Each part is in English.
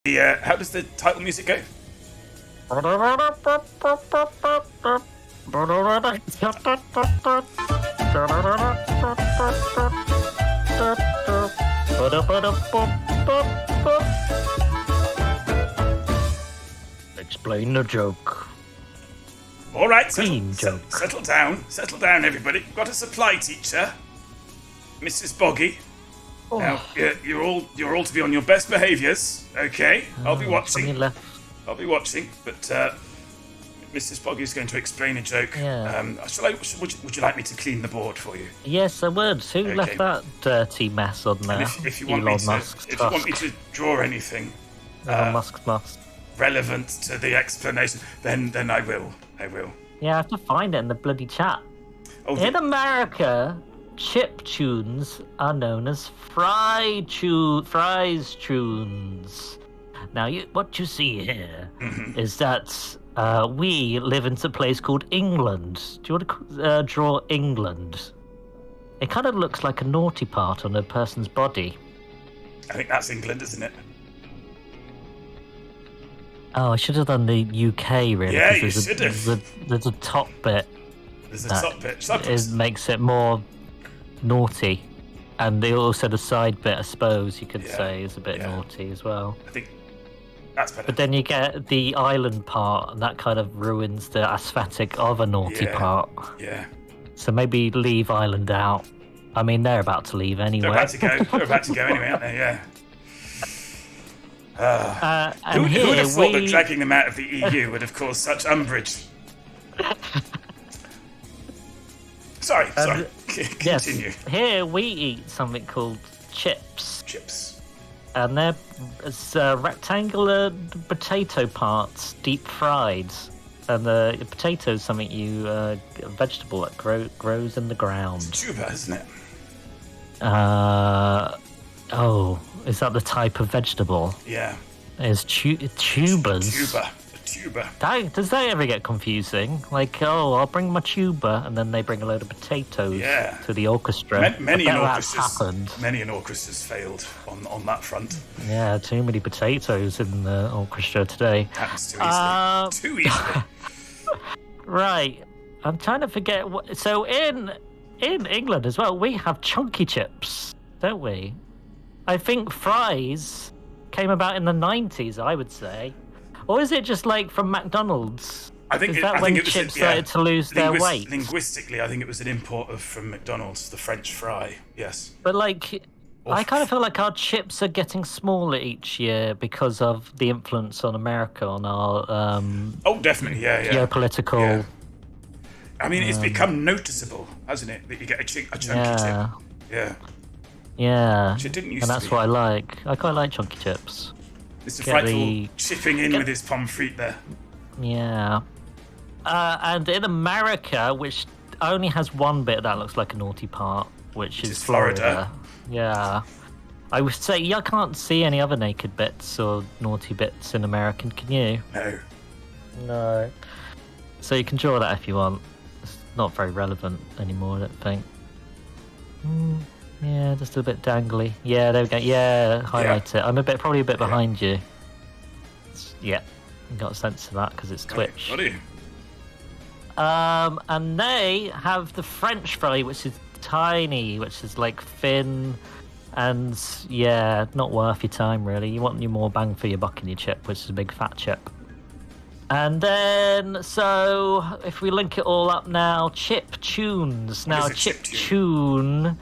How does the title music go? Explain the joke. All right, joke. settle down, everybody. We've got a supply teacher, Mrs. Boggy. Now, you're all to be on your best behaviours, okay? I'll be watching. But Mrs. Boggy is going to explain a joke. Yeah. Would you like me to clean the board for you? Yes, I would. Who left that dirty mess on there? And if you want me to draw anything, Elon Musk's must. relevant to the explanation, then I will. Yeah, I have to find it in the bloody chat. In America, chip tunes are known as fries tunes. Now, what you see here is that we live in a place called England. Do you want to draw England? It kind of looks like a naughty part on a person's body. I think that's England, isn't it? Oh, I should have done the UK, really. Yeah, you should have. There's a top bit. There's a top bit. It makes it more naughty. And also the side bit, I suppose you could say, is a bit naughty as well. I think that's better. But then you get the island part, and that kind of ruins the aesthetic of a naughty part. Yeah. So maybe leave Ireland out. I mean, they're about to leave anyway. They're about to go anyway, aren't they? Yeah. Who would have thought that dragging them out of the EU would have caused such umbrage? Sorry. Continue. Yes, here we eat something called chips. And they're rectangular potato parts, deep fried. And the potato is something a vegetable that grows in the ground. It's tuber, isn't it? Is that the type of vegetable? Yeah. It's tubers. Tuber. Does that ever get confusing? Like, I'll bring my tuber, and then they bring a load of potatoes to the orchestra. Many an orchestra's failed on that front. Yeah, too many potatoes in the orchestra today. Happens too easily. Right. I'm trying to forget what. So in England as well, we have chunky chips, don't we? I think fries came about in the 90s, I would say. Or is it just like from McDonald's? I think chips started to lose their weight? Linguistically, I think it was an import from McDonald's, the French fry, yes. But I kind of feel like our chips are getting smaller each year because of the influence on America, on our definitely, geopolitical... Yeah. I mean, it's become noticeable, hasn't it, that you get a chunky chip. Yeah. Yeah, which it didn't used and that's to be. what I like. I quite like chunky chips. Mr. Frightful chipping in with his pommes frites there. Yeah. And in America, which only has one bit that looks like a naughty part, which is Florida. Yeah. I would say, I can't see any other naked bits or naughty bits in American, can you? No. So you can draw that if you want. It's not very relevant anymore, I don't think. Yeah, just a bit dangly. Yeah, there we go. Yeah, highlight it. I'm probably a bit behind you. You got a sense of that because it's Twitch. What do you? And they have the French fry, which is tiny, which is like thin, and not worth your time really. You want more bang for your buck in your chip, which is a big fat chip. And then, so if we link it all up now, chip tunes. Now, a chip tune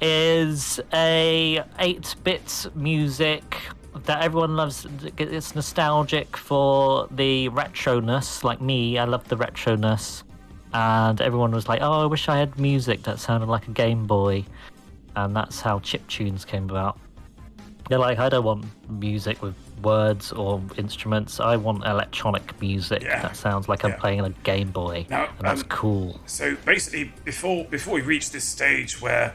is a 8-bit music that everyone loves. It's nostalgic for the retroness. Like me, I love the retroness. And everyone was like, I wish I had music that sounded like a Game Boy. And that's how chip tunes came about. They're like, I don't want music with words or instruments. I want electronic music that sounds like I'm playing a Game Boy. Now, and that's cool. So basically, before we reach this stage where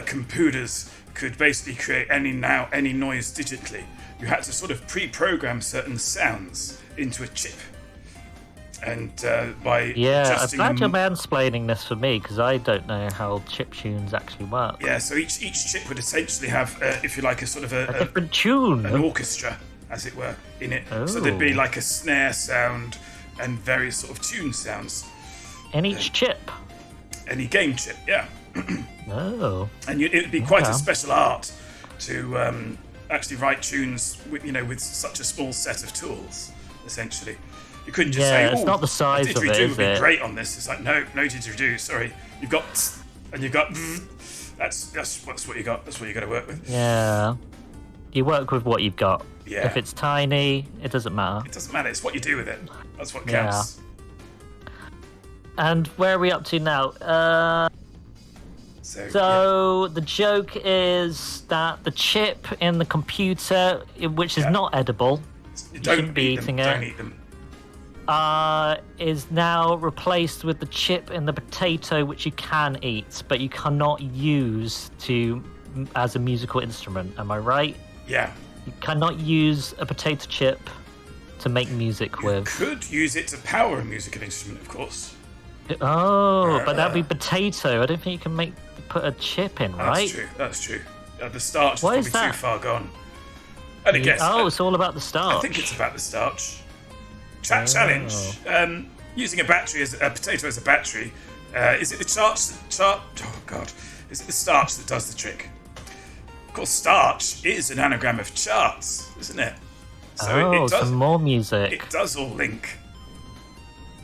computers could basically create any noise digitally, you had to sort of pre-program certain sounds into a chip. And by I'm glad you're mansplaining this for me because I don't know how chip tunes actually work. Yeah, so each chip would essentially have, if you like, a sort of a different tune, an orchestra, as it were, in it. So there'd be Oh. like a snare sound and various sort of tune sounds. In each chip. Any game chip, yeah. Oh. And it would be quite a Okay. special art to actually write tunes with, with such a small set of tools, essentially. You couldn't just say, Yeah, it's "Oh, not the size a of it, didgeridoo is would be it? great on this." It's like, no didgeridoo. Sorry, you've got and you've got. That's what you got. That's what you got to work with. Yeah. You work with what you've got. Yeah. If it's tiny, it doesn't matter. It doesn't matter. It's what you do with it. That's what Yeah. counts. And where are we up to now? So, So the joke is that the chip in the computer, which is Yeah. not edible, yeah. shouldn't be eat them. eating Don't it. eat them. Is now replaced with the chip in the potato, which you can eat, but you cannot use as a musical instrument. Am I right? Yeah. You cannot use a potato chip to make music with. Could use it to power a musical instrument, of course. Oh, but that'd be potato. I don't think you can put a chip in, right? That's true. That's true. The starch Why is is probably too that? far gone. And I guess. Oh, it's all about the starch. I think it's about the starch. Challenge. Using a potato as a battery. Is it the starch? Oh God! Is it the starch that does the trick? Of course, starch is an anagram of charts, isn't it? So it does. some more music. It does all link.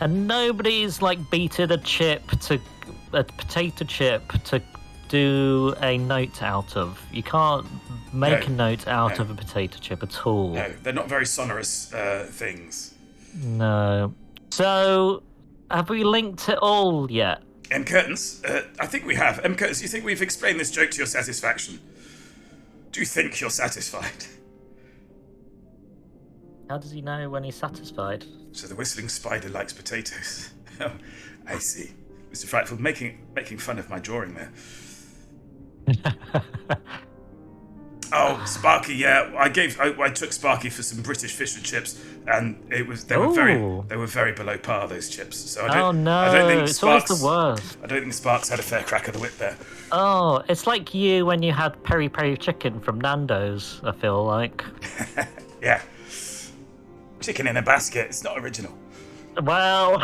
And nobody's beaten a potato chip to do a note out of. You can't make a note out of a potato chip at all. No, they're not very sonorous things. No. So, have we linked it all yet? M. Curtains, I think we have. M. Curtains, do you think we've explained this joke to your satisfaction? Do you think you're satisfied? How does he know when he's satisfied? So the whistling spider likes potatoes. Oh, I see. Mr. Frightful, making fun of my drawing there. Oh, Sparky, yeah. I took Sparky for some British fish and chips, and they were very below par, those chips. So I don't think it's always Sparks, the worst. I don't think Sparks had a fair crack of the whip there. Oh, it's like you when you had peri peri chicken from Nando's, I feel like. Yeah. Chicken in a basket. It's not original. Well,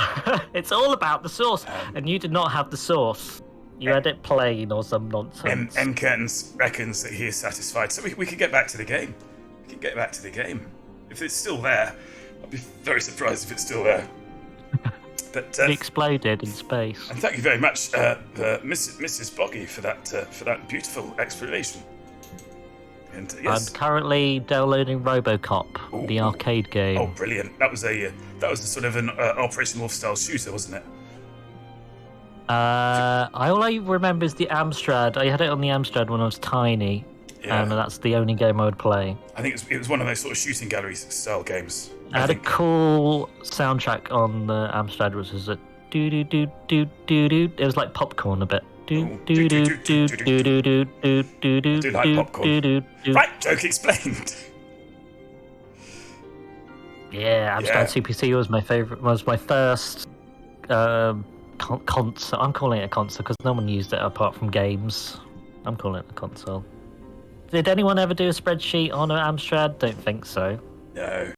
it's all about the sauce, and you did not have the sauce. You had it plain or some nonsense. M. Curtains reckons that he is satisfied, so we can get back to the game. We can get back to the game. If it's still there, I'd be very surprised if it's still there. But It exploded in space. and thank you very much, Mrs. Boggy, for that beautiful explanation. And yes, I'm currently downloading RoboCop, the Ooh. arcade game. oh, brilliant! That was a sort of an Operation Wolf style shooter, wasn't it? All I remember is the Amstrad. I had it on the Amstrad when I was tiny, Yeah. and that's the only game I would play. I think it was one of those sort of shooting gallery style games. I had a think. cool soundtrack on the Amstrad, which was a do do do do do do. It was like popcorn a bit. Do Ooh, do do do do do do do do do do like do popcorn. do do. Right, joke explained. Yeah, Amstrad Yeah. CPC was my favorite. Was my first console. I'm calling it a console because no one used it apart from games. I'm calling it a console. Did anyone ever do a spreadsheet on an Amstrad? Don't think so. No.